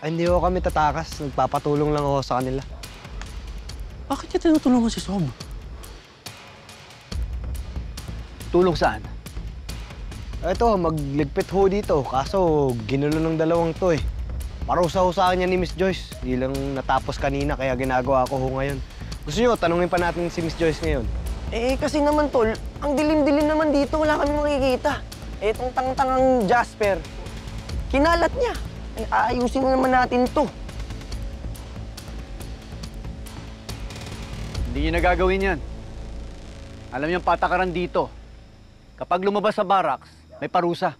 Ay, hindi ko kami tatakas. Nagpapatulong lang ako sa kanila. Bakit niya tinutulungan si Sob? Tulong saan? Ito, magligpit ho dito. Kaso, ginulo ng dalawang to eh. Parusa ho sa kanya ni Miss Joyce. Hindi lang natapos kanina, kaya ginagawa ko ho ngayon. Gusto nyo, tanungin pa natin si Miss Joyce ngayon. Eh, kasi naman, tol, ang dilim-dilim naman dito. Wala kami makikita. Eh, itong tang-tangang Jasper, kinalat niya. Eh, aayusin naman natin to. Hindi niyo nagagawin yan. Alam niyo ang patakaran dito. Kapag lumabas sa barracks, may parusa.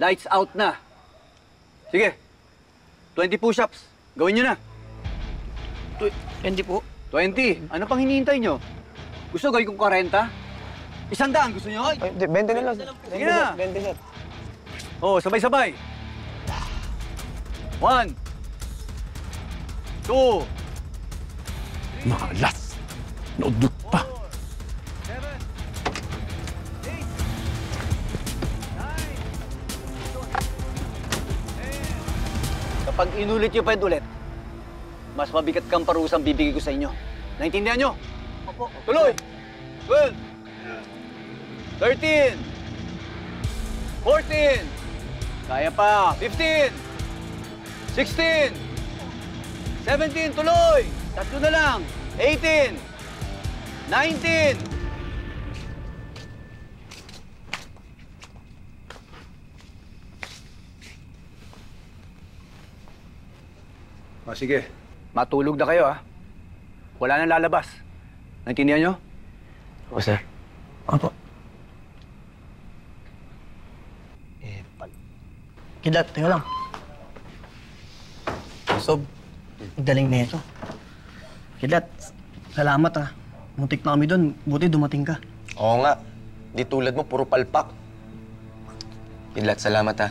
Lights out na. Sige, 20 push-ups. Gawin niyo na. 20 po. 20. Ano pang hinihintay niyo? Gusto gawin kong 40? 100 gusto niyo? Ay, 20 na lang. Sige na. 20, sir. Oh, sabay-sabay. 1, 2, Malas! Naudot pa. 7, 8, 9, 10. Kapag inulit niyo pa yun ulit, mas mabigat kang parusang bibigay ko sa inyo. Naintindihan niyo? Opo. Tuloy! 12, 13, 14, kaya pa, 15, 16, 17, tuloy! Tatlo na lang, 18, 19, O sige, matulog na kayo, ha? Wala nang lalabas. Naintindihan nyo? Opo, sir. Opo. Kidat, teka lang. Sob, galing na ito. Kidat, salamat ah. Muntik na kami doon, buti dumating ka. Oo nga. Di tulad mo, puro palpak. Kidlat, salamat ha.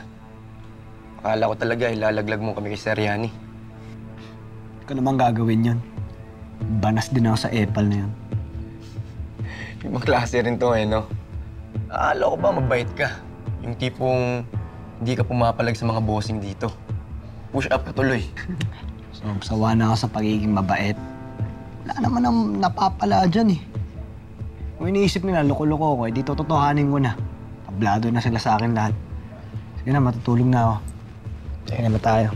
Akala ko talaga ilalaglag mo kami kay Sir Yani. Hindi ko naman gagawin yun. Banas din ako sa epal na yun. Ibang klase rin to eh, no? Akala ko ba mabait ka? Yung tipong hindi ka pumapalag sa mga bossing dito. Push up ka tuloy. So, sawa na ako sa pagiging mabait. Wala naman ang napapala dyan eh. Kung iniisip nila, loko-loko ko, di totohanin ko na. Tablado na sila sa akin lahat. Sige na, matutulog na ako. Sige na ba tayo?